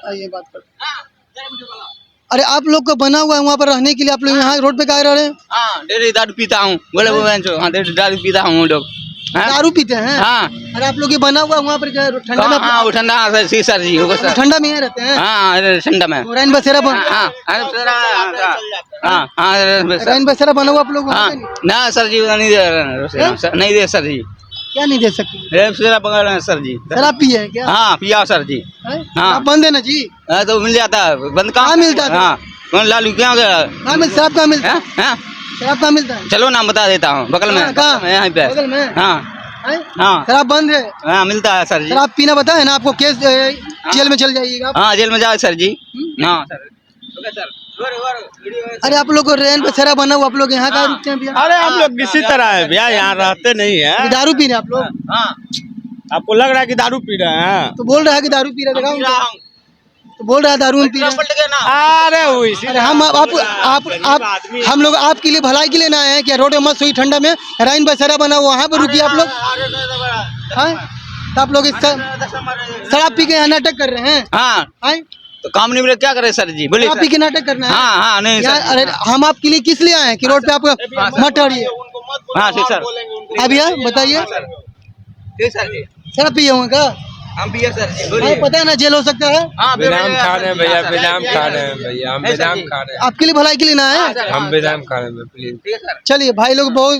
आइए बात कर। अरे आप लोग को बना हुआ है वहाँ पर रहने के लिए, आप लोग यहाँ रोड पे काहे रह रहे हैं? हाँ, डेली दारू पीता हूँ, बोले वो बेंचो, हाँ डेली दारू पीता हूँ हम लोग। हाँ? दारू पीते हैं? हाँ। अरे आप लोग ये बना हुआ है वहाँ पर क्या है? ठंडा में? हाँ, वो ठंडा सर, सर जी होगा सर। ठंडा में यहाँ रहते हैं? हाँ, ठंडा में। रैन बसेरा बन, हाँ, हाँ, रैन बसेरा बना हुआ आप लोग वहाँ हाँ, पे नहीं? ना सर जी नहीं दे, नहीं दे सर जी, क्या नहीं दे सकते? रेप से पकड़ रहे हैं सर जी। शराब पिए है क्या? हाँ, पिया सर जी। हैं? हाँ। आप बंद है ना जी? हाँ, तो मिल जाता है, बंद कहाँ मिलता था? हाँ, कौन लालू क्या गया? कहाँ मिल, शराब कहाँ मिलता है? हाँ, शराब कहाँ मिलता है? चलो नाम बता देता हूँ, बगल में, कहाँ? यहाँ पे। बगल में? हाँ, हैं? हाँ, शराब बंद है? हाँ, मिलता है सर जी। शराब पीना बता है ना आपको, केस जेल में चल जाइएगा आप। हाँ, जेल में जाओ सर जी। हाँ सर, ओके सर। अरे आप लोग को रैन बसेरा बना हुआ, आप लोग यहाँ कहाँ रुकते हैं भैया? अरे हम लोग किसी तरह है भैया, यहाँ रहते नहीं है। दारू पी रहे हैं आप लोग? हाँ, आपको लग रहा है कि दारू पी रहे हैं? तो बोल रहा है कि दारू पी रहे हैं, दिखाओ। तो बोल रहा है दारू में पी रहे हैं। अरे वो इसी अरे हम आप हम लोग आपके लिए भलाई के लिए ना आए हैं क्या? रोड में मत सोई ठंडा में, रैन बसेरा बना हुआ, वहाँ पर रुकिए आप लोग। हैं? तो आप लोग शराब पी के यहाँ नाटक कर रहे हैं? हाँ, हैं? तो काम नहीं मिले क्या करे सर जी, बोलिए शराब पी के नाटक करना है? हाँ, हाँ, नहीं यार, सर। अरे हम आपके लिए किस लिए आए हैं कि रोड पे आप मत ठहरिए? हाँ ठीक सर। हाँ भैया बताइए, ठीक सर जी, शराब पिए हुए का? हम पिए सर जी, हाँ, बोलिए। पता है ना जेल हो सकता है। हाँ, बेदाम खा रहे हैं भैया, बेदाम खा रहे हैं भैया, हम बेदाम खा रहे हैं, आपके लिए भलाई के लिए ना है? हम बेदाम खा रहे हैं प्लीज। ठीक है सर। चलिए भाई लोग बहुत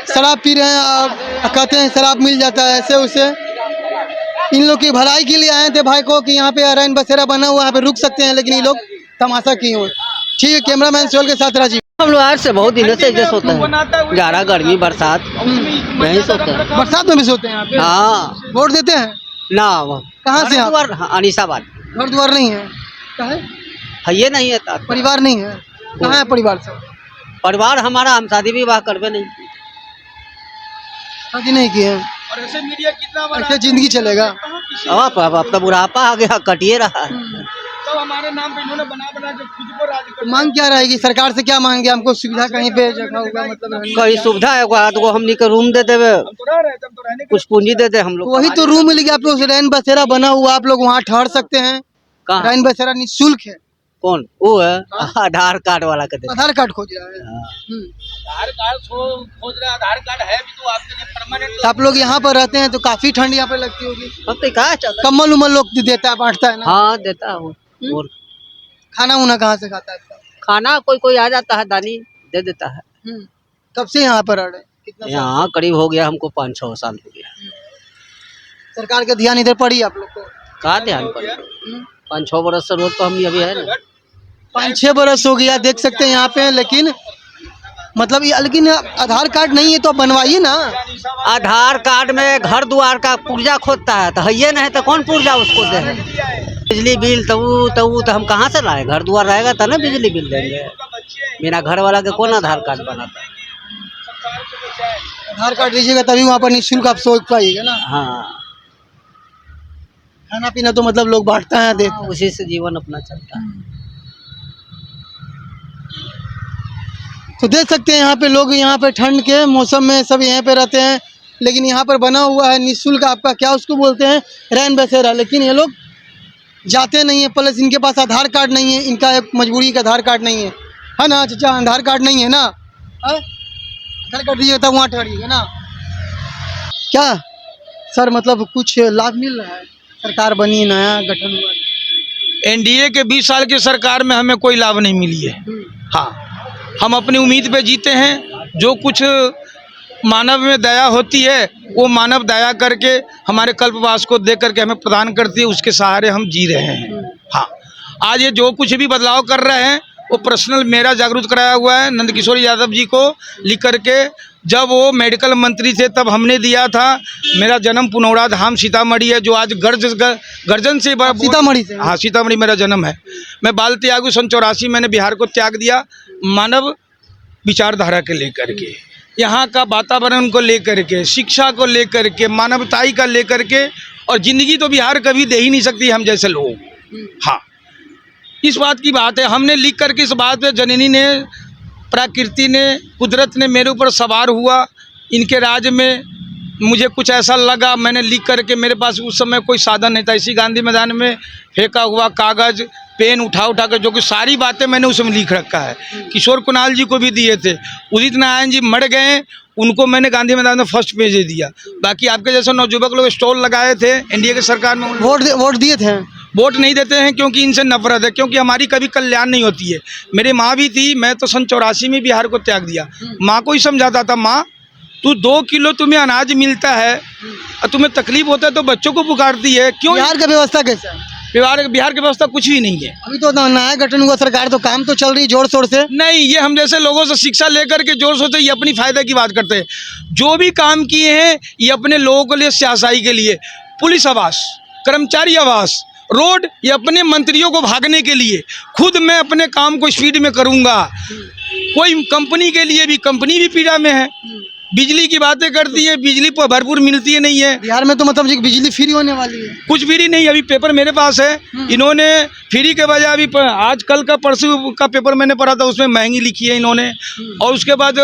शराब पी रहे हैं और कहते हैं शराब मिल जाता है ऐसे उसे। इन लोग की भलाई के लिए आए थे भाई को कि यहाँ पे रैन बसेरा बना हुआ है, यहाँ पे रुक सकते हैं, लेकिन ये लोग तमाशा किए हुए। ठीक है, कैमरामैन सोहेल के साथ राजीव। हम लोग आज से बहुत दिनों से इधर सोते हैं, जाड़ा गर्मी बरसात यहीं सोते हैं। बरसात में भी सोते हैं यहाँ पे? हाँ, वोट देते हैं? ना कहाँ से आप? हाँ, अनीसाबाद घर द्वार नहीं है? कहाँ है? है, ये नहीं है परिवार नहीं है? कहाँ है परिवार सब? परिवार हमारा, हम शादी विवाह करवे नहीं। शादी नहीं की है? और ऐसे मीडिया कितना बड़ा, ऐसे जिंदगी चलेगा? अब तो बुढ़ापा आ गया, कटिए रहा है। सब हमारे नाम पे इन्होंने बना के खुद को राज कर। मांग क्या रहेगी सरकार से? क्या मांगे? हमको सुविधा कहीं पे जगह होगा मतलब? कहीं सुविधा है तो हमनी के रूम दे देवे, हम तो रह रहे थे, हम तो रहने के कुछ पूंजी दे दे हम लोग। वही तो रूम मिलेगी आप लोग, रैन बसेरा बना हुआ, आप लोग वहाँ ठहर सकते हैं। कहाँ? रैन बसेरा निःशुल्क है। कौन वो है? आधार कार्ड वाला के दे। आधार कार्ड खोज रहा है। आधार कार्ड खोज रहे, आधार कार्ड है भी तो आपके लिए परमानेंट। तो आप लोग यहाँ पर रहते हैं तो काफी ठंड यहाँ पे लगती होगी। अब तो कहा चाहता कम्बल उम्बल लोग देता है, बांटता है ना? हाँ देता हूँ। और खाना उना कहाँ से खाता है? खाना कोई कोई आ जाता है, दानी दे देता है। कब से यहाँ पर रह रहे हैं? कितना साल? यहाँ करीब हो गया हमको 5-6 साल हो गया। सरकार का ध्यान इधर पड़ी आप लोग को? कहाँ ध्यान पर 5-6 बरस से रोड पर हम अभी है ना। 5-6 बरस हो गया, देख सकते हैं यहाँ पे। लेकिन मतलब ये, लेकिन आधार कार्ड नहीं है तो आप बनवाइए ना। आधार कार्ड में घर द्वार का पुर्जा खोदता है, तो ये नहीं तो कौन पुर्जा उसको दे? बिजली बिल तो हम कहाँ से लाए? घर द्वार रहेगा तो ना बिजली बिल देंगे। बिना घर वाला के कौन आधार कार्ड बनाता है? आधार कार्ड दीजिएगा तभी वहाँ पर निःशुल्क आप सोच पाइएगा ना। हाँ, खाना पीना तो मतलब लोग बांटता है, देते हैं। उसी से जीवन अपना चलता है। तो देख सकते हैं यहाँ पे लोग, यहाँ पे ठंड के मौसम में सब यहाँ पे रहते हैं। लेकिन यहाँ पर बना हुआ है निःशुल्क, आपका क्या उसको बोलते हैं, रैन बसेरा। लेकिन ये लोग जाते नहीं है, प्लस इनके पास आधार कार्ड नहीं है। इनका एक मजबूरी का आधार कार्ड नहीं है ना चाचा? आधार कार्ड नहीं है ना? आधार कार्ड दीजिएगा तब वहाँ ठहरिएगा ना। क्या सर मतलब कुछ लाभ मिल रहा है? सरकार बनी, नया गठन हुआ। एनडीए के 20 साल की सरकार में हमें कोई लाभ नहीं मिली है। हाँ, हम अपनी उम्मीद पे जीते हैं। जो कुछ मानव में दया होती है वो मानव दया करके हमारे कल्पवास को दे करके हमें प्रदान करती है, उसके सहारे हम जी रहे हैं। हाँ, आज ये जो कुछ भी बदलाव कर रहे हैं वो पर्सनल मेरा जागरूक कराया हुआ है नंद किशोर यादव जी को लिख करके। जब वो मेडिकल मंत्री थे तब हमने दिया था। मेरा जन्म पुनौरा धाम सीतामढ़ी है, जो आज गर्जन से सीतामढ़ी से? हाँ, सीतामढ़ी मेरा जन्म है। मैं बाल त्यागू 84 मैंने बिहार को त्याग दिया, मानव विचारधारा के लेकर के, यहाँ का वातावरण को लेकर के, शिक्षा को लेकर के, मानवताई का लेकर के। और ज़िंदगी तो बिहार कभी दे ही नहीं सकती हम जैसे लोग। हाँ, इस बात की बात है। हमने लिख करके इस बात पे, जननी ने, प्रकृति ने, कुदरत ने मेरे ऊपर सवार हुआ। इनके राज में मुझे कुछ ऐसा लगा, मैंने लिख करके, मेरे पास उस समय कोई साधन नहीं था, इसी गांधी मैदान में फेंका हुआ कागज़ पेन उठा उठा कर जो कि सारी बातें मैंने उसमें लिख रखा है। किशोर कुणाल जी को भी दिए थे, उदित नारायण जी मर गए, उनको मैंने गांधी मैदान में फर्स्ट पेज दे दिया। बाकी आपके जैसे नौजुवक लोग स्टॉल लगाए थे एनडीए की सरकार में, वोट दिए थे? वोट नहीं देते हैं क्योंकि इनसे नफरत है, क्योंकि हमारी कभी कल्याण नहीं होती है। मेरी माँ भी थी, मैं तो सन 84 में बिहार को त्याग दिया। माँ को ही समझाता था, माँ तू 2 किलो तुम्हें अनाज मिलता है और तुम्हें तकलीफ होता है तो बच्चों को पुकारती है, क्यों? बिहार का व्यवस्था कैसा है? बिहार की व्यवस्था कुछ भी नहीं है। अभी तो नया गठन हुआ सरकार, तो काम तो चल रही जोर शोर से। नहीं, ये हम जैसे लोगों से शिक्षा लेकर के जोर सोचते, ये अपनी फायदा की बात करते हैं। जो भी काम किए हैं ये अपने लोगों के लिए, सियासाई के लिए, पुलिस आवास, कर्मचारी आवास, रोड, ये अपने मंत्रियों को भागने के लिए। खुद मैं अपने काम को स्पीड में करूंगा। कोई कंपनी के लिए भी, कंपनी भी पीड़ा में है। बिजली की बातें करती है, बिजली पर भरपूर मिलती है नहीं है। बिहार में तो मतलब जी बिजली फ्री होने वाली है। कुछ फ्री नहीं, अभी पेपर मेरे पास है। इन्होंने फ्री के बजाय अभी आज कल का परसों का पेपर मैंने पढ़ा था, उसमें महंगी लिखी है इन्होंने। और उसके बाद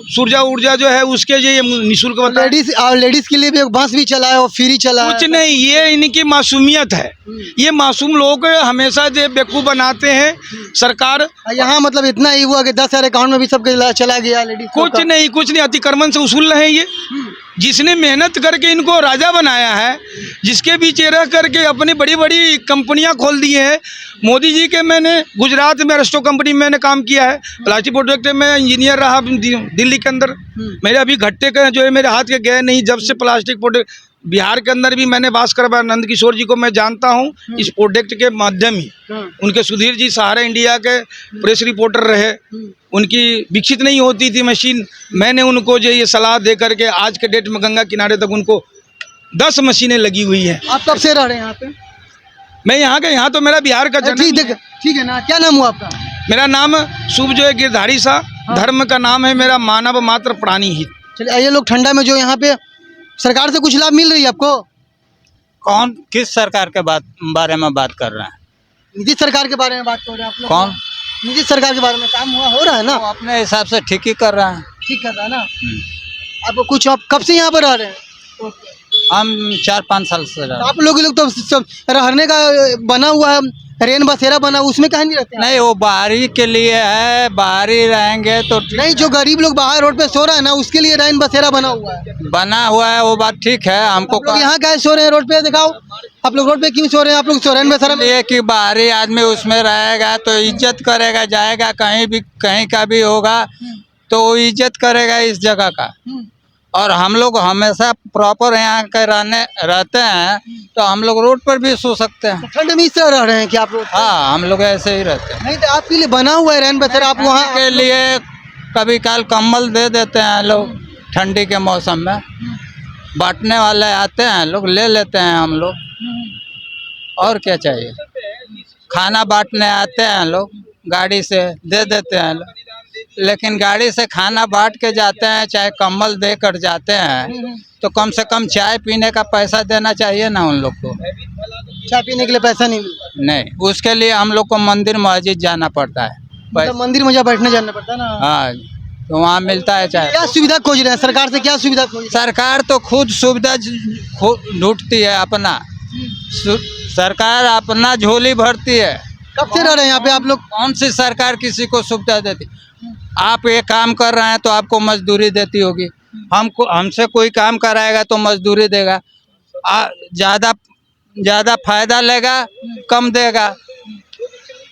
सूर्या ऊर्जा जो है उसके जो निःशुल्क बताया। लेडीज के लिए भी एक बस भी चला है और फ्री चला है। कुछ नहीं, ये इनकी मासूमियत है। ये मासूम लोग हमेशा जो बेवकूफ बनाते हैं सरकार। यहाँ मतलब इतना ही हुआ कि 10,000 अकाउंट में भी सबके चला गया लेडीज। कुछ नहीं, अतिक्रमण से उसूल रहे हैं ये। जिसने मेहनत करके इनको राजा बनाया है, जिसके बीच रह करके अपनी बड़ी बड़ी कंपनियां खोल दी हैं। मोदी जी के, मैंने गुजरात में अरेस्टो कंपनी में मैंने काम किया है, प्लास्टिक प्रोडक्ट में इंजीनियर रहा दिल्ली के अंदर। मेरे अभी घट्टे का जो है मेरे हाथ के गए नहीं, जब से प्लास्टिक प्रोडक्ट। बिहार के अंदर भी मैंने भास्कर नंद किशोर जी को मैं जानता हूँ इस प्रोडक्ट के माध्यम ही। उनके सुधीर जी सहारा इंडिया के प्रेस रिपोर्टर रहे, उनकी विकसित नहीं होती थी मशीन। मैंने उनको जो ये सलाह दे करके आज के डेट में गंगा किनारे तक उनको 10 मशीनें लगी हुई हैं। आप कब से रह रहे हैं यहाँ पे? मैं यहाँ तो मेरा बिहार का जन्म। ठीक है ना, क्या नाम हुआ आपका? मेरा नाम शुभ जो है गिरधारी सा, धर्म का नाम है मेरा मानव मात्र प्राणी हित। चलिए, ये लोग ठंडा में जो यहाँ पे सरकार से कुछ लाभ मिल रही है आपको? कौन किस सरकार के बारे में बात कर रहे हैं? नीतीश सरकार के बारे में बात कर रहे हैं आप लोग? कौन? नीतीश सरकार के बारे में काम हो रहा है ना? वो अपने हिसाब से ठीक ही कर रहा है। ठीक कर रहा है ना? आपको कुछ, आप कब से यहाँ पर रह रहे हैं? हम 4-5 साल से रह। आप लोग तो सब रहने का बना हुआ है, रेन बसेरा बना, उसमें कहीं नहीं रहते हैं? नहीं, वो बाहरी के लिए है, बाहरी रहेंगे तो नहीं, जो गरीब लोग बाहर रोड पे सो रहा है ना, उसके लिए रेन बसेरा बना हुआ है। बना हुआ है, वो बात ठीक है। हमको यहाँ क्या सो रहे हैं रोड पे? दिखाओ आप लोग रोड पे क्यों सो रहे हैं? आप लोग सो रेन बसेरा में। ये कि बाहरी आदमी उसमें रहेगा तो इज्जत करेगा, जाएगा कहीं भी, कहीं का भी होगा तो वो इज्जत करेगा इस जगह का। और हम लोग हमेशा प्रॉपर यहाँ के रहते हैं तो हम लोग रोड पर भी सो सकते हैं। ठंड में इस तरह रह रहे हैं कि आप लोग? हाँ, हम लोग ऐसे ही रहते हैं। नहीं तो आपके लिए बना हुआ है रेन बसेरा, आप वहाँ के लिए कभी काल कंबल दे देते हैं लोग, ठंडी के मौसम में बांटने वाले आते हैं, लोग ले लेते हैं हम लोग। और क्या चाहिए? खाना बांटने आते हैं लोग, गाड़ी से दे देते हैं लोग। लेकिन गाड़ी से खाना बांट के जाते हैं, चाहे कंबल दे कर जाते हैं, तो कम से कम चाय पीने का पैसा देना चाहिए ना उन लोग को। चाय पीने के लिए पैसा नहीं मिलता? नहीं, उसके लिए हम लोग को मंदिर मस्जिद जाना पड़ता है। मतलब मंदिर में जा बैठने जाना पड़ता है ना? हाँ, तो वहाँ मिलता है चाय। क्या सुविधा खोज रहे हैं सरकार से? क्या सुविधा खोज? सरकार तो खुद सुविधा ढूंढती है अपना। सरकार अपना झोली भरती है। कब से रह रहे हैं यहाँ पे आप लोग? कौन सी सरकार किसी को सुविधा देती? आप ये काम कर रहे हैं तो आपको मजदूरी देती होगी। हमसे कोई काम कराएगा तो मजदूरी देगा। ज़्यादा फायदा लेगा, कम देगा।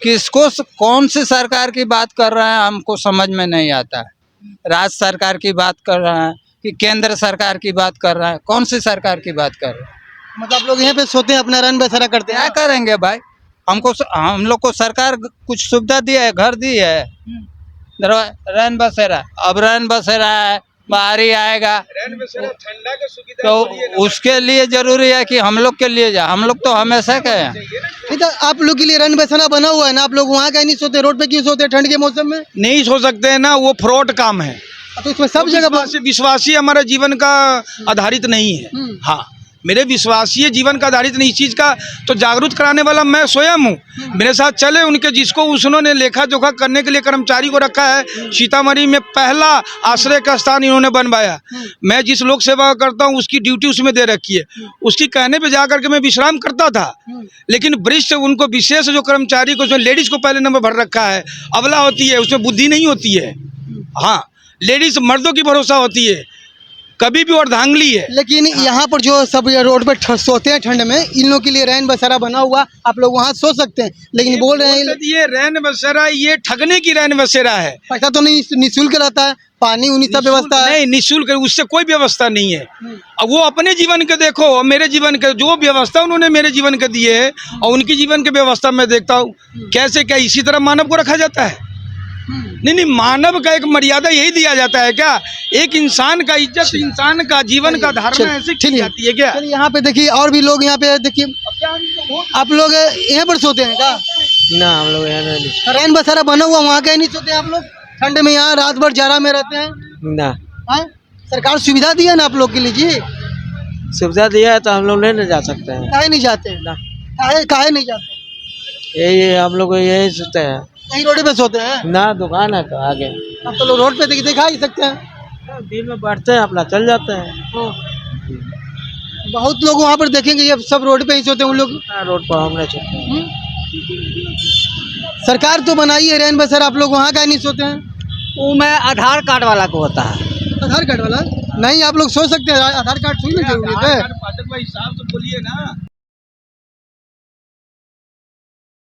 किसको, कौन सी सरकार की बात कर रहे हैं हमको समझ में नहीं आता है। राज्य सरकार की बात कर रहे हैं कि केंद्र सरकार की बात कर रहे हैं? कौन सी सरकार की बात कर रहे हैं? मतलब आप लोग यहाँ पे सोते हैं, अपना रन बसेरा करते हैं? क्या करेंगे भाई? हम लोग को सरकार कुछ सुविधा दी है, घर दी है, रैन बसेरा। अब रैन बसेरा है, बाहरी आएगा तो उसके लिए जरूरी है कि हम लोग के लिए हम लोग तो हमेशा के हैं। नहीं तो आप लोग के लिए रन बसेरा बना हुआ है ना, आप लोग वहाँ कहीं नहीं सोते? रोड पे क्यों सोते हैं ठंड के मौसम में? नहीं सो सकते हैं ना, वो फ्रॉड काम है। तो इसमें सब जगह विश्वासी हमारे जीवन का आधारित नहीं है। हाँ, मेरे विश्वासीय जीवन का आधारित नहीं, इस चीज़ का तो जागरूक कराने वाला मैं स्वयं हूँ। मेरे साथ चले उनके, जिसको उन्होंने लेखा जोखा करने के लिए कर्मचारी को रखा है। सीतामढ़ी में पहला आश्रय का स्थान इन्होंने बनवाया। मैं जिस लोक सेवा करता हूँ उसकी ड्यूटी उसमें दे रखी है। उसकी कहने पे जा करके मैं विश्राम करता था, लेकिन वरिष्ठ उनको विशेष जो कर्मचारी को, उसमें लेडीज को पहले नंबर भर रखा है। अबला होती है, उसमें बुद्धि नहीं होती है। हाँ, लेडीज मर्दों की भरोसा होती है, कभी भी अर्धांगली है। लेकिन यहाँ पर जो सब ये रोड पे सोते हैं ठंड में, इन लोगों के लिए रैन बसेरा बना हुआ, आप लोग वहाँ सो सकते हैं। लेकिन बोल रहे हैं ये रैन बसेरा, ये ठगने की रैन बसेरा है। पैसा तो नहीं, निःशुल्क रहता है, पानी उन्हीं सब व्यवस्था है। नहीं, निःशुल्क उससे कोई व्यवस्था नहीं है। अब वो अपने जीवन के देखो और मेरे जीवन के, जो व्यवस्था उन्होंने मेरे जीवन के दिए है और उनकी जीवन की व्यवस्था मैं देखता हूँ कैसे, क्या इसी तरह मानव को रखा जाता है? नहीं, मानव का एक मर्यादा यही दिया जाता है क्या? एक इंसान का इज्जत, इंसान का जीवन का धारणा ऐसे की जाती है क्या? चलिए यहाँ पे देखिए, और भी लोग यहाँ पे देखिए, आप लोग यहाँ पर सोते हैं क्या? ना, हम लोग यहाँ नहीं। रैन बसेरा बना हुआ, वहाँ कहीं नहीं सोते आप लोग? ठंड में यहाँ रात भर जाड़ा में रहते हैं ना, हाँ? सरकार सुविधा दी है ना आप लोग के लिए जी? सुविधा दिया है तो हम लोग नहीं जा सकते हैं। काहे नहीं जाते हैं? ना, काहे नहीं जाते? यही हम लोग यही सोचते हैं। यही रोड पे सोते हैं? ना, दुकान है तो आगे अब तो लोग रोड पे दिखा ही सकते हैं। दिन में बैठते हैं, अपना चल जाते हैं। बहुत लोग वहाँ पर देखेंगे ये सब रोड पे ही सोते हैं उन लोग। रोड पर हम नहीं चलते हैं। सरकार तो बनाई है रैन बसेरा, आप लोग वहाँ का नहीं सोते हैं? वो मैं आधार कार्ड वाला को होता है। आधार कार्ड वाला नहीं, आप लोग सो सकते हैं, आधार कार्ड थोड़ी ना जरूरी है। हिसाब से बोलिए ना।